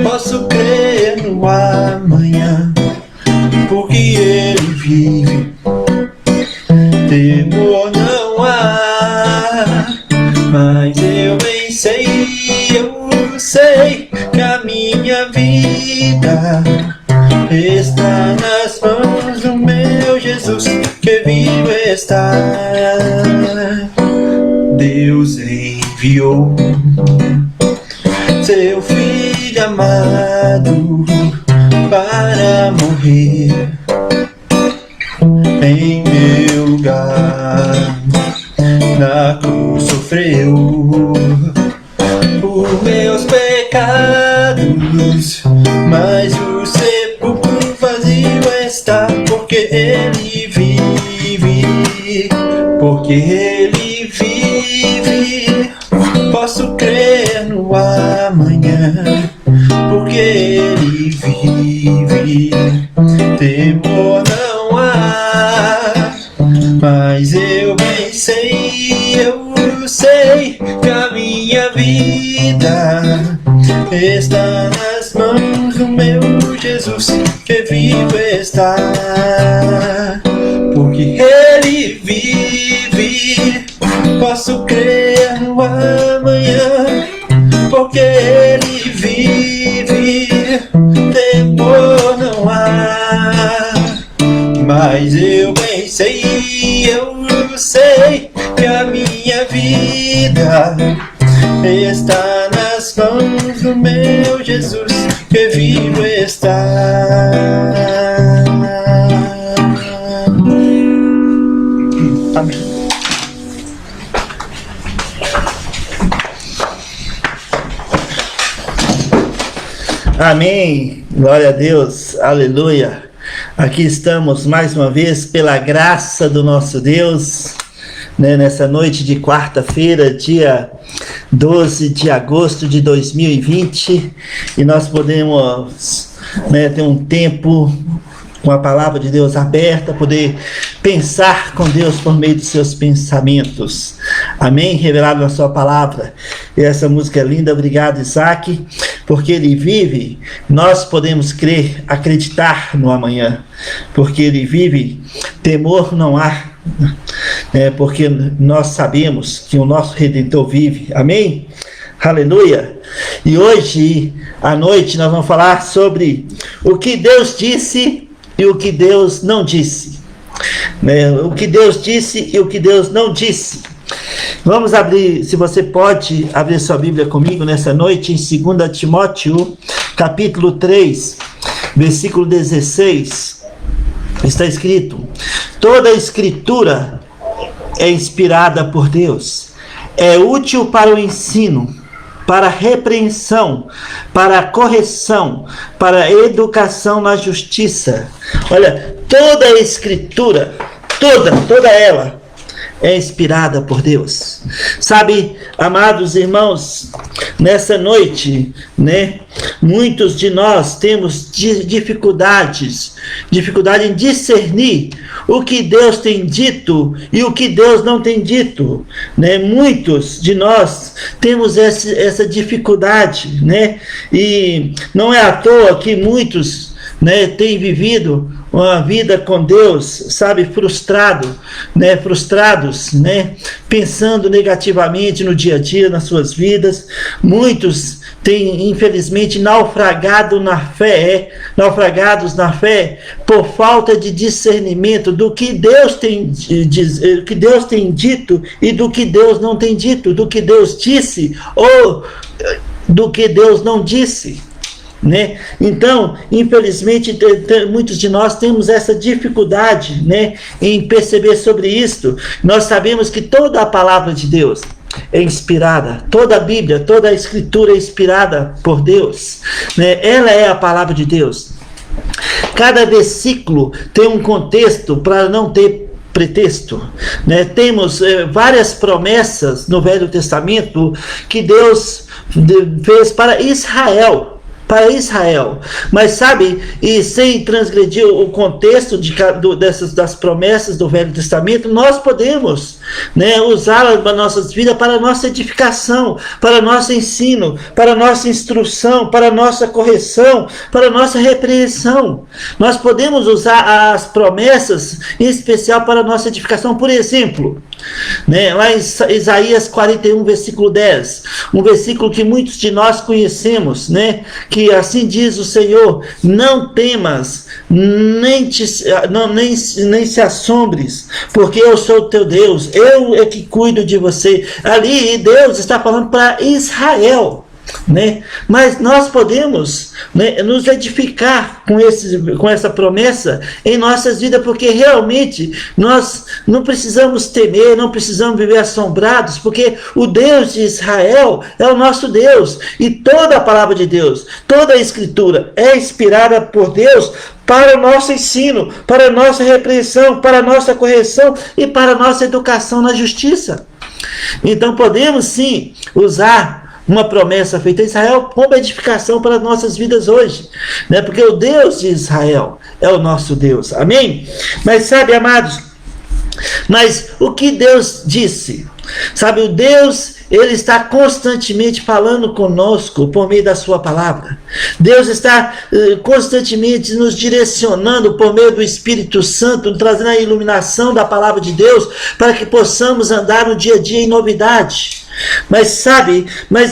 Posso crer no amanhã, porque Ele vive. Temor não há, mas eu bem sei, eu sei que a minha vida está nas mãos do meu Jesus, que vivo está. Deus enviou seu Filho amado para morrer em meu lugar. Na cruz sofreu por meus pecados, mas o sepulcro vazio está, porque Ele vive, porque Ele vive. Posso crer no amanhã, porque Ele vive. Temor não há, mas eu bem sei, eu sei que a minha vida está nas mãos do meu Jesus, que vivo está, porque Ele vive. Posso crer no amanhã, porque Ele vive. Temor não há, mas eu bem sei, eu sei que a minha vida está nas mãos do meu Jesus, que vivo está. Amém. Amém, glória a Deus, aleluia. Aqui estamos mais uma vez pela graça do nosso Deus, nessa noite de quarta-feira, dia 12 de agosto de 2020, e nós podemos ter um tempo com a palavra de Deus aberta, poder pensar com Deus por meio dos seus pensamentos. Amém? Revelado na sua palavra. E essa música é linda, obrigado, Isaac. Porque Ele vive, nós podemos crer, acreditar no amanhã. Porque Ele vive, temor não há. Porque nós sabemos que o nosso Redentor vive. Amém? Aleluia! E hoje à noite nós vamos falar sobre o que Deus disse e o que Deus não disse. O que Deus disse e o que Deus não disse. Vamos abrir, se você pode abrir sua Bíblia comigo nessa noite, em 2 Timóteo, capítulo 3, versículo 16. Está escrito: toda a Escritura é inspirada por Deus, é útil para o ensino, para a repreensão, para a correção, para a educação na justiça. Olha, toda a Escritura, toda ela é inspirada por Deus. Sabe, amados irmãos, nessa noite, muitos de nós temos dificuldade em discernir o que Deus tem dito e o que Deus não tem dito, Muitos de nós temos essa dificuldade, E não é à toa que muitos, têm vivido uma vida com Deus, sabe, frustrados, pensando negativamente no dia a dia, nas suas vidas. Muitos têm, infelizmente, naufragados na fé por falta de discernimento do que Deus tem dito e do que Deus não tem dito, do que Deus disse ou do que Deus não disse. Então, infelizmente, muitos de nós temos essa dificuldade, em perceber sobre isto. Nós sabemos que toda a palavra de Deus é inspirada, toda a Bíblia, toda a Escritura é inspirada por Deus, Ela é a palavra de Deus. Cada versículo tem um contexto para não ter pretexto, Temos várias promessas no Velho Testamento que Deus fez para Israel, para Israel. Mas sabe, e sem transgredir o contexto das promessas do Velho Testamento, nós podemos, né, usá-las para nossas vidas, para a nossa edificação, para nosso ensino, para a nossa instrução, para a nossa correção, para a nossa repreensão. Nós podemos usar as promessas, em especial para a nossa edificação. Por exemplo, né, lá em Isaías 41, versículo 10, um versículo que muitos de nós conhecemos, né, que assim diz o Senhor: não temas, nem se assombres, porque eu sou o teu Deus, eu é que cuido de você. Ali Deus está falando para Israel, né? Mas nós podemos, né, nos edificar com essa promessa em nossas vidas, porque realmente nós não precisamos temer, não precisamos viver assombrados, porque o Deus de Israel é o nosso Deus, e toda a palavra de Deus, toda a Escritura é inspirada por Deus para o nosso ensino, para a nossa repreensão, para a nossa correção e para a nossa educação na justiça. Então podemos sim usar uma promessa feita a Israel como edificação para as nossas vidas hoje, né? Porque o Deus de Israel é o nosso Deus, amém? Mas sabe, amados, mas o que Deus disse? Sabe, o Deus, Ele está constantemente falando conosco por meio da sua palavra. Deus está constantemente nos direcionando por meio do Espírito Santo, trazendo a iluminação da palavra de Deus, para que possamos andar no dia a dia em novidade. Mas sabe,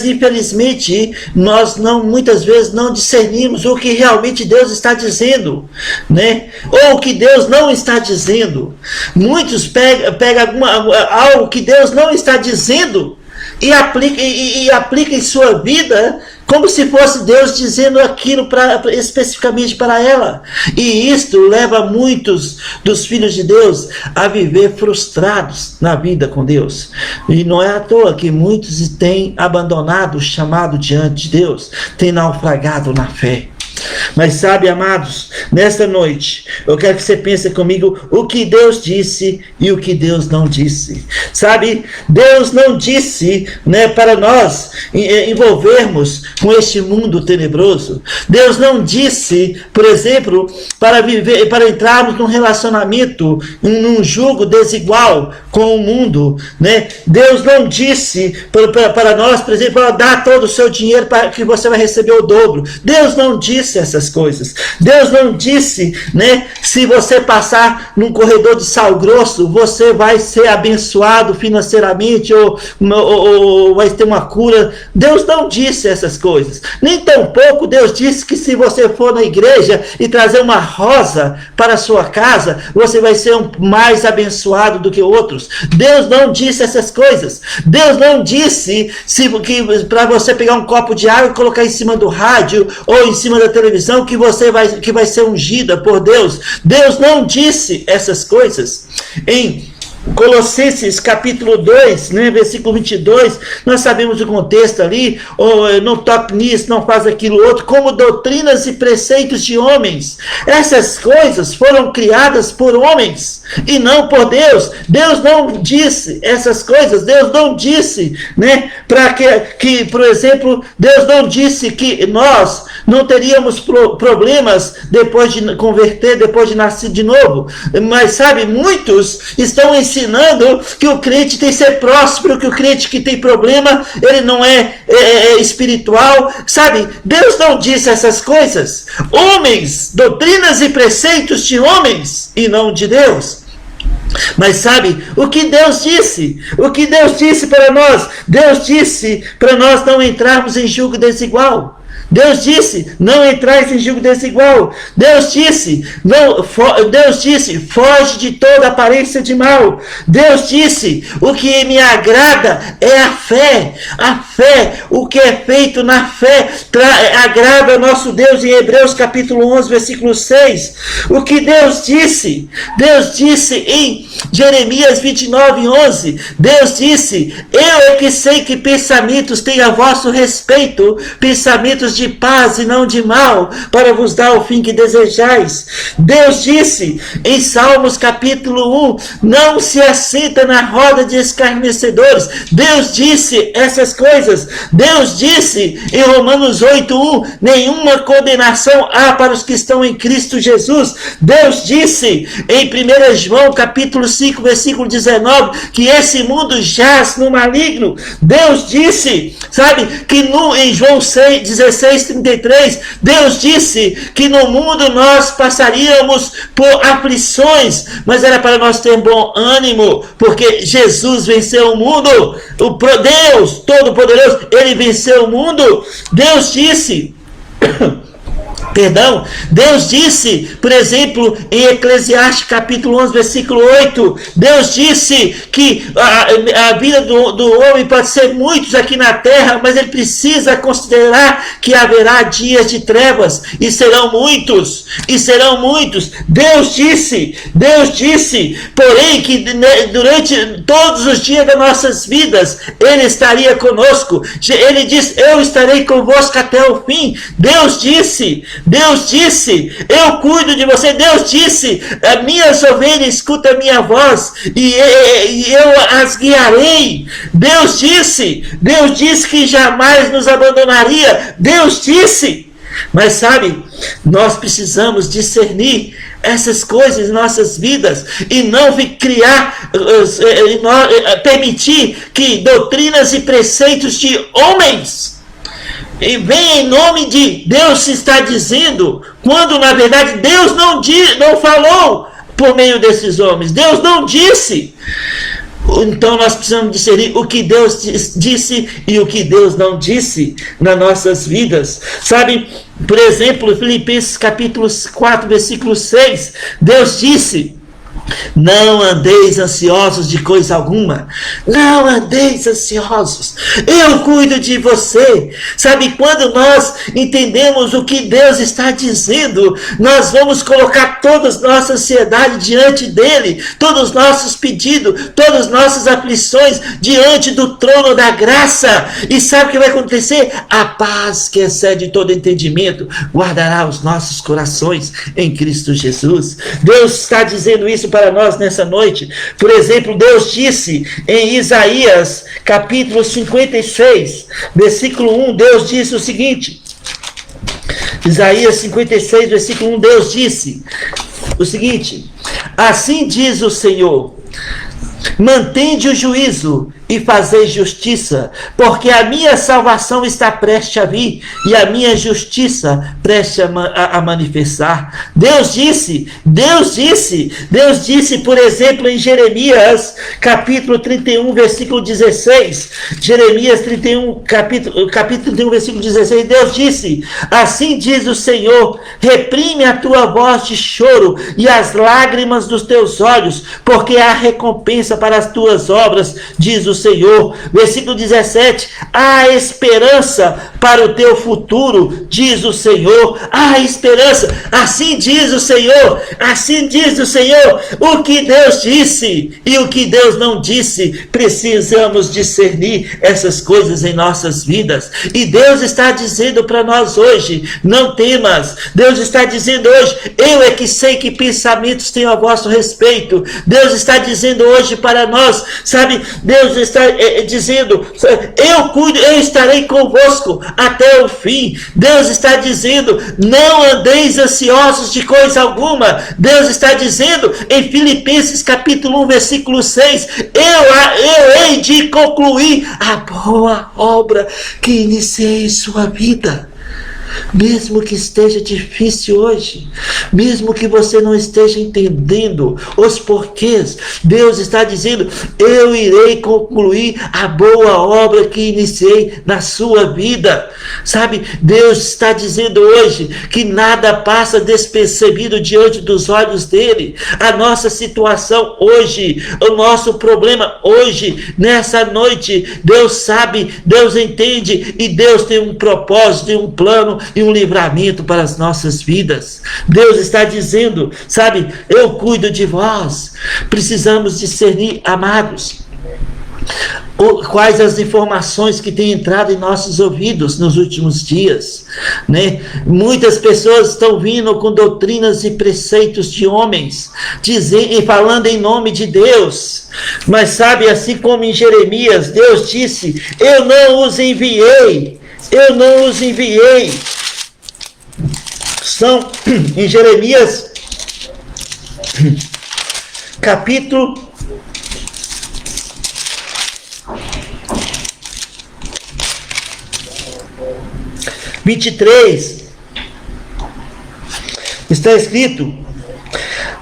infelizmente nós muitas vezes não discernimos o que realmente Deus está dizendo, né? Ou o que Deus não está dizendo. Muitos pegam algo que Deus não está dizendo e aplica em sua vida como se fosse Deus dizendo aquilo especificamente para ela. E isto leva muitos dos filhos de Deus a viver frustrados na vida com Deus. E não é à toa que muitos têm abandonado o chamado diante de Deus, têm naufragado na fé. Mas sabe, amados, nesta noite eu quero que você pense comigo o que Deus disse e o que Deus não disse. Sabe, Deus não disse, né, para nós envolvermos com este mundo tenebroso. Deus não disse, por exemplo, para entrarmos num relacionamento, num jugo desigual com o mundo, né? Deus não disse para nós, por exemplo, dar todo o seu dinheiro para que você vai receber o dobro. Deus não disse essas coisas. Deus não disse, né, se você passar num corredor de sal grosso, você vai ser abençoado financeiramente ou vai ter uma cura. Deus não disse essas coisas. Nem tampouco Deus disse que se você for na igreja e trazer uma rosa para a sua casa, você vai ser mais abençoado do que outros. Deus não disse essas coisas. Deus não disse para você pegar um copo de água e colocar em cima do rádio ou em cima da televisão que vai ser ungida por Deus. Deus não disse essas coisas. Em Colossenses capítulo 2, né, versículo 22, nós sabemos o contexto ali, não toque nisso, não faz aquilo outro, como doutrinas e preceitos de homens. Essas coisas foram criadas por homens e não por Deus. Deus não disse essas coisas. Deus não disse, né, para que, por exemplo, Deus não disse que nós não teríamos problemas depois de converter, depois de nascer de novo. Mas sabe, muitos estão ensinando que o crente tem que ser próspero, que o crente que tem problema, ele não é espiritual. Sabe, Deus não disse essas coisas. Homens, doutrinas e preceitos de homens e não de Deus. Mas sabe o que Deus disse? O que Deus disse para nós? Deus disse para nós não entrarmos em julgo desigual. Deus disse, não entrais em julgo desigual. Deus disse, foge de toda aparência de mal. Deus disse, o que me agrada é a fé. A fé, o que é feito na fé, agrada ao nosso Deus. Em Hebreus capítulo 11, versículo 6. O que Deus disse em Jeremias 29, 11. Deus disse, eu é que sei que pensamentos têm a vosso respeito, pensamentos pensamentos de paz e não de mal, para vos dar o fim que desejais. Deus disse em Salmos capítulo 1, não se assenta na roda de escarnecedores. Deus disse essas coisas. Deus disse em Romanos 8:1, nenhuma condenação há para os que estão em Cristo Jesus. Deus disse em 1 João capítulo 5, versículo 19, que esse mundo jaz no maligno. Deus disse, sabe, que em João 16:33, Deus disse que no mundo nós passaríamos por aflições, mas era para nós ter bom ânimo, porque Jesus venceu o mundo. O Deus Todo-Poderoso, Ele venceu o mundo. Deus disse... Deus disse, por exemplo, em Eclesiastes capítulo 11, versículo 8, Deus disse que a vida do homem pode ser muitos aqui na terra, mas ele precisa considerar que haverá dias de trevas, e serão muitos, Deus disse, porém, que durante todos os dias das nossas vidas, Ele estaria conosco. Ele disse, eu estarei convosco até o fim. Deus disse, eu cuido de você. Deus disse, a minhas ovelhas escutam a minha voz e eu as guiarei. Deus disse que jamais nos abandonaria. Deus disse. Mas sabe, nós precisamos discernir essas coisas em nossas vidas e não permitir que doutrinas e preceitos de homens e vem em nome de Deus se está dizendo, quando na verdade Deus não falou por meio desses homens. Deus não disse. Então nós precisamos discernir o que Deus disse e o que Deus não disse nas nossas vidas. Sabe, por exemplo, Filipenses capítulo 4, versículo 6, Deus disse, não andeis ansiosos de coisa alguma. Não andeis ansiosos. Eu cuido de você. Sabe, quando nós entendemos o que Deus está dizendo, nós vamos colocar toda a nossa ansiedade diante dele, todos os nossos pedidos, todas as nossas aflições diante do trono da graça. E sabe o que vai acontecer? A paz que excede todo entendimento guardará os nossos corações em Cristo Jesus. Deus está dizendo isso para nós nessa noite. Por exemplo, Deus disse em Isaías capítulo 56, versículo 1, Deus disse o seguinte, Isaías 56, versículo 1, Deus disse o seguinte, assim diz o Senhor, mantende o juízo e fazei justiça, porque a minha salvação está prestes a vir e a minha justiça prestes a manifestar. Deus disse, por exemplo, em Jeremias capítulo 31, versículo 16, Jeremias 31, capítulo 31, versículo 16, Deus disse, assim diz o Senhor, reprime a tua voz de choro e as lágrimas dos teus olhos, porque há recompensa para as tuas obras, diz o Senhor. Versículo 17, há esperança para o teu futuro, diz o Senhor. Há esperança, assim diz o Senhor, o que Deus disse e o que Deus não disse, precisamos discernir essas coisas em nossas vidas. E Deus está dizendo para nós hoje, não temas. Deus está dizendo hoje, eu é que sei que pensamentos tenho a vosso respeito. Deus está dizendo hoje para nós, sabe, Deus está dizendo, eu cuido, eu estarei convosco até o fim. Deus está dizendo, não andeis ansiosos de coisa alguma. Deus está dizendo em Filipenses capítulo 1, versículo 6, eu hei de concluir a boa obra que iniciei em sua vida. Mesmo que esteja difícil hoje, mesmo que você não esteja entendendo os porquês, Deus está dizendo, eu irei concluir a boa obra que iniciei na sua vida. Sabe, Deus está dizendo hoje que nada passa despercebido diante dos olhos dele. A nossa situação hoje, o nosso problema hoje, nessa noite, Deus sabe, Deus entende e Deus tem um propósito e um plano e um livramento para as nossas vidas. Deus está dizendo, sabe, eu cuido de vós. Precisamos discernir, amados. quais as informações que têm entrado em nossos ouvidos nos últimos dias, né? Muitas pessoas estão vindo com doutrinas e preceitos de homens, dizendo e falando em nome de Deus, mas sabe, assim como em Jeremias, Deus disse: eu não os enviei, eu não os enviei. São em Jeremias, capítulo 23, está escrito,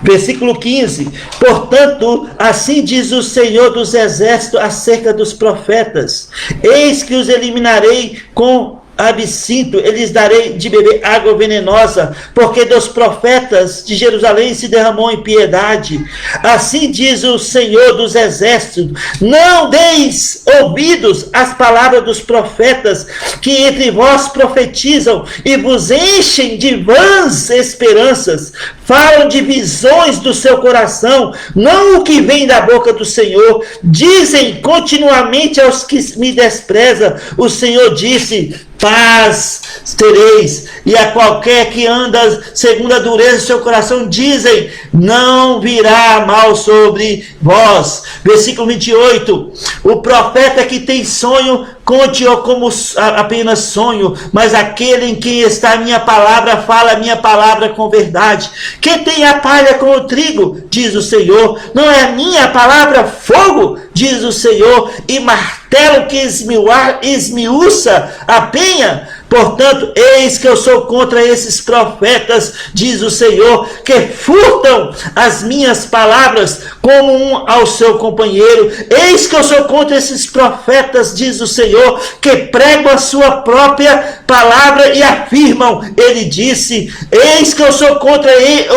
versículo 15: portanto, assim diz o Senhor dos Exércitos acerca dos profetas: eis que os eliminarei com absinto, eles darei de beber água venenosa, porque dos profetas de Jerusalém se derramou impiedade. Assim diz o Senhor dos Exércitos: não deis ouvidos às palavras dos profetas que entre vós profetizam e vos enchem de vãs esperanças. Falam de visões do seu coração, não o que vem da boca do Senhor. Dizem continuamente aos que me desprezam: o Senhor disse, paz tereis. E a qualquer que anda segundo a dureza do seu coração, dizem, não virá mal sobre vós. Versículo 28, o profeta que tem sonho, conte-o como apenas sonho, mas aquele em quem está a minha palavra, fala a minha palavra com verdade. Quem tem a palha com o trigo, diz o Senhor, não é a minha palavra fogo, diz o Senhor, e martelo que esmiuça a penha? Portanto, eis que eu sou contra esses profetas, diz o Senhor, que furtam as minhas palavras como um ao seu companheiro. Eis que eu sou contra esses profetas, diz o Senhor, que pregam a sua própria palavra e afirmam, ele disse. Eis que eu sou contra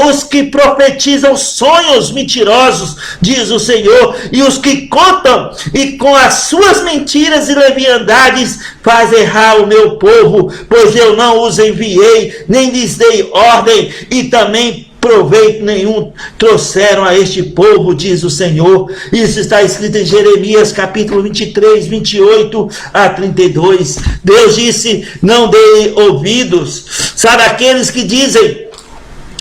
os que profetizam sonhos mentirosos, diz o Senhor, e os que contam e com as suas mentiras e leviandades faz errar o meu povo, pois eu não os enviei, nem lhes dei ordem, e também proveito nenhum trouxeram a este povo, diz o Senhor. Isso está escrito em Jeremias capítulo 23, 28 a 32. Deus disse, não dei ouvidos. Sabe aqueles que dizem,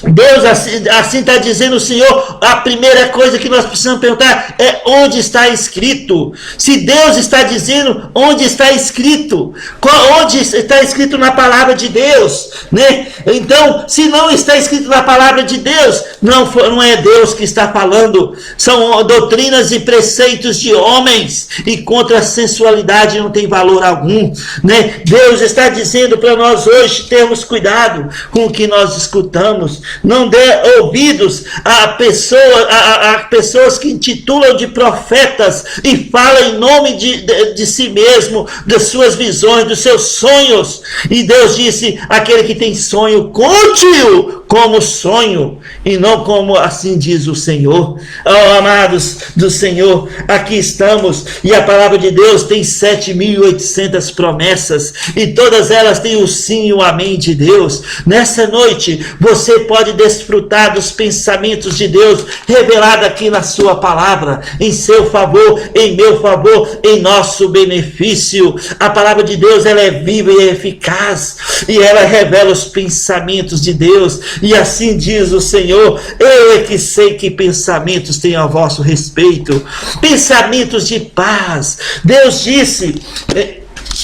Deus assim está dizendo o Senhor, a primeira coisa que nós precisamos perguntar é onde está escrito. Se Deus está dizendo, onde está escrito? Onde está escrito na palavra de Deus, né? Então, se não está escrito na palavra de Deus, não é Deus que está falando, são doutrinas e preceitos de homens, e contra a sensualidade não tem valor algum, né? Deus está dizendo para nós hoje termos cuidado com o que nós escutamos. Não dê ouvidos a pessoas que intitulam de profetas e falam em nome de si mesmo, das suas visões, dos seus sonhos. E Deus disse, aquele que tem sonho, conte-o como sonho, e não como assim diz o Senhor. Oh, amados do Senhor, aqui estamos, e a palavra de Deus tem 7.800 promessas, e todas elas têm o sim e o amém de Deus. Nessa noite, você pode desfrutar dos pensamentos de Deus, revelado aqui na sua palavra, em seu favor, em meu favor, em nosso benefício. A palavra de Deus, ela é viva e eficaz, e ela revela os pensamentos de Deus, e assim diz o Senhor, eu é que sei que pensamentos tenho a vosso respeito, pensamentos de paz. Deus disse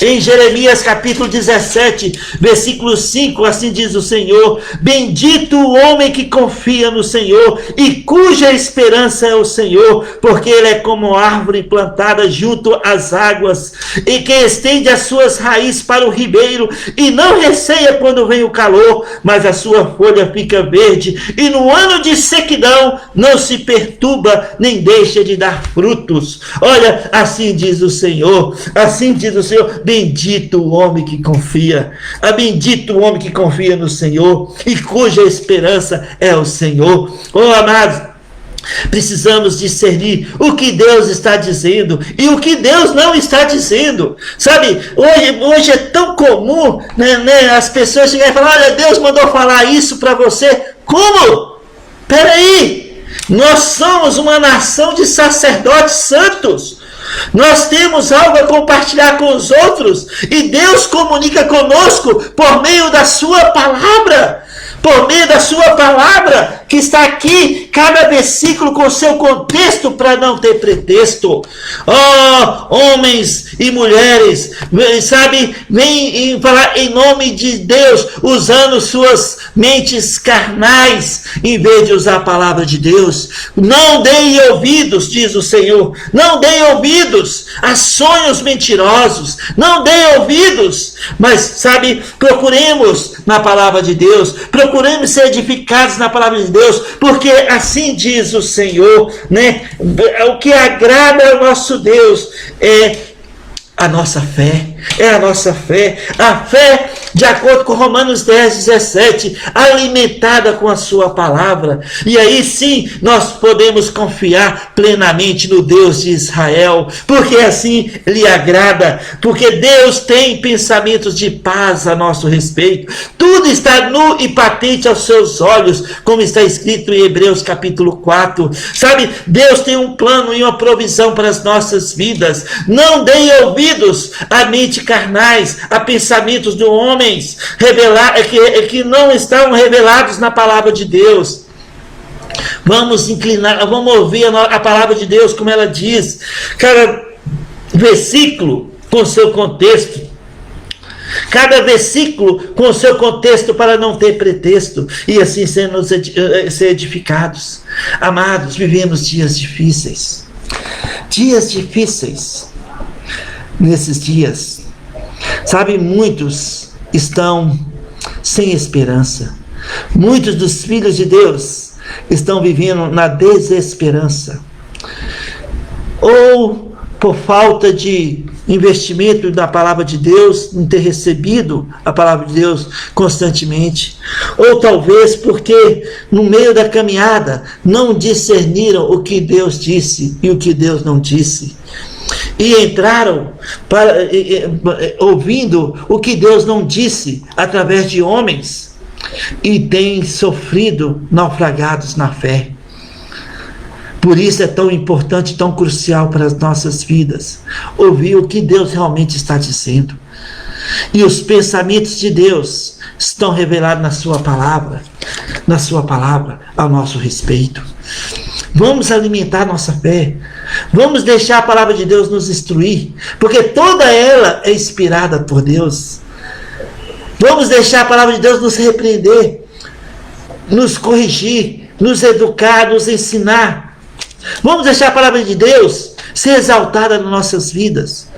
em Jeremias capítulo 17, versículo 5, assim diz o Senhor, bendito o homem que confia no Senhor e cuja esperança é o Senhor, porque ele é como árvore plantada junto às águas e que estende as suas raízes para o ribeiro e não receia quando vem o calor, mas a sua folha fica verde e no ano de sequidão não se perturba nem deixa de dar frutos. Olha, assim diz o Senhor, assim diz o Senhor, bendito o homem que confia, bendito o homem que confia no Senhor e cuja esperança é o Senhor. Oh, amados, precisamos discernir o que Deus está dizendo e o que Deus não está dizendo. Sabe, hoje é tão comum, né, as pessoas chegarem e falar, olha, Deus mandou falar isso para você. Como? Peraí, nós somos uma nação de sacerdotes santos. Nós temos algo a compartilhar com os outros e Deus comunica conosco por meio da sua palavra. Por meio da sua palavra, que está aqui, cada versículo com seu contexto para não ter pretexto. Oh, homens e mulheres, sabe, vem falar em nome de Deus, usando suas mentes carnais, em vez de usar a palavra de Deus. Não deem ouvidos, diz o Senhor, não deem ouvidos a sonhos mentirosos, não deem ouvidos, mas, sabe, procuremos na palavra de Deus, procuremos ser edificados na palavra de Deus, porque assim diz o Senhor, né? O que agrada ao nosso Deus é a nossa fé, a fé de acordo com Romanos 10:17, alimentada com a sua palavra, e aí sim nós podemos confiar plenamente no Deus de Israel, porque assim lhe agrada, porque Deus tem pensamentos de paz a nosso respeito, tudo está nu e patente aos seus olhos, como está escrito em Hebreus capítulo 4, sabe, Deus tem um plano e uma provisão para as nossas vidas. Não deem ouvidos a mente carnais, a pensamentos de homens que não estão revelados na palavra de Deus. Vamos inclinar, vamos ouvir a palavra de Deus como ela diz, cada versículo com seu contexto, cada versículo com seu contexto para não ter pretexto e assim ser edificados. Amados, vivemos dias difíceis. Nesses dias, sabe, muitos estão sem esperança. Muitos dos filhos de Deus estão vivendo na desesperança. Ou por falta de investimento na palavra de Deus, não ter recebido a palavra de Deus constantemente. Ou talvez porque no meio da caminhada não discerniram o que Deus disse e o que Deus não disse. E entraram ouvindo o que Deus não disse através de homens e têm sofrido naufragados na fé. Por isso é tão importante, tão crucial para as nossas vidas ouvir o que Deus realmente está dizendo. E os pensamentos de Deus estão revelados na sua palavra ao nosso respeito. Vamos alimentar nossa fé. Vamos deixar a palavra de Deus nos instruir, porque toda ela é inspirada por Deus. Vamos deixar a palavra de Deus nos repreender, nos corrigir, nos educar, nos ensinar. Vamos deixar a palavra de Deus ser exaltada nas nossas vidas.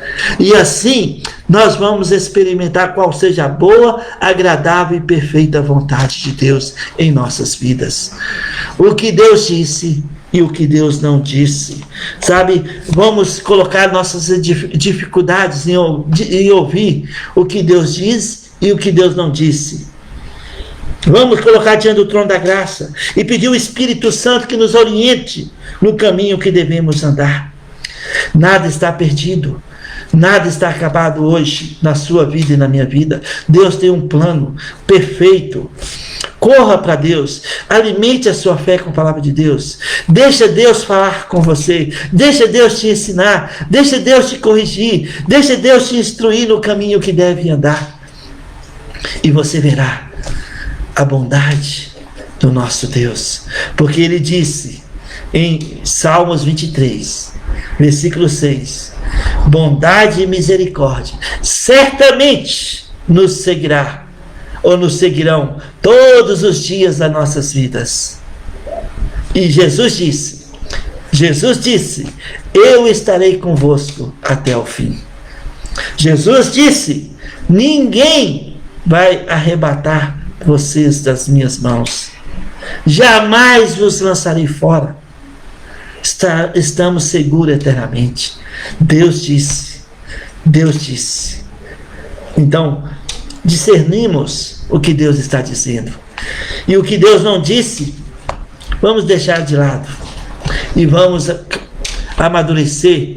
E assim nós vamos experimentar qual seja a boa, agradável e perfeita vontade de Deus em nossas vidas. O que Deus disse e o que Deus não disse. Sabe, vamos colocar nossas dificuldades em ouvir o que Deus diz e o que Deus não disse. Vamos colocar diante do trono da graça e pedir o Espírito Santo que nos oriente no caminho que devemos andar. Nada está perdido. Nada está acabado hoje na sua vida e na minha vida. Deus tem um plano perfeito. Corra para Deus, alimente a sua fé com a palavra de Deus. Deixa Deus falar com você. Deixa Deus te ensinar. Deixa Deus te corrigir. Deixa Deus te instruir no caminho que deve andar. E você verá a bondade do nosso Deus. Porque Ele disse em Salmos 23, versículo 6, bondade e misericórdia certamente nos seguirá, ou nos seguirão todos os dias das nossas vidas. E Jesus disse, eu estarei convosco até o fim. Jesus disse, ninguém vai arrebatar vocês das minhas mãos. Jamais vos lançarei fora. Estamos seguros eternamente. Deus disse. Então, discernimos o que Deus está dizendo. E o que Deus não disse, vamos deixar de lado. E vamos amadurecer,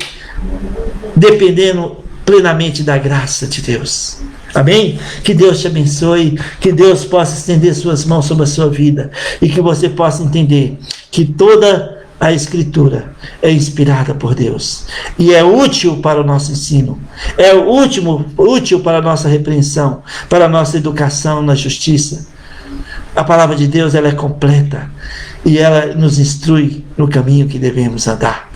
dependendo plenamente da graça de Deus. Amém? Que Deus te abençoe, que Deus possa estender suas mãos sobre a sua vida e que você possa entender que toda a Escritura é inspirada por Deus e é útil para o nosso ensino, é útil para a nossa repreensão, para a nossa educação na justiça. A palavra de Deus, ela é completa e ela nos instrui no caminho que devemos andar.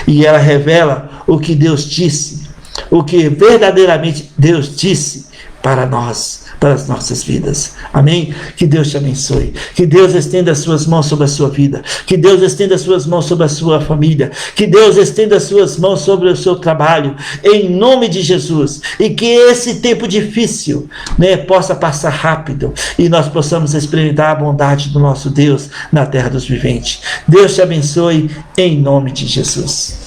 E ela revela o que Deus disse, o que verdadeiramente Deus disse para nós, para as nossas vidas. Amém? Que Deus te abençoe. Que Deus estenda as suas mãos sobre a sua vida. Que Deus estenda as suas mãos sobre a sua família. Que Deus estenda as suas mãos sobre o seu trabalho. Em nome de Jesus. E que esse tempo difícil, né, possa passar rápido. E nós possamos experimentar a bondade do nosso Deus na terra dos viventes. Deus te abençoe em nome de Jesus.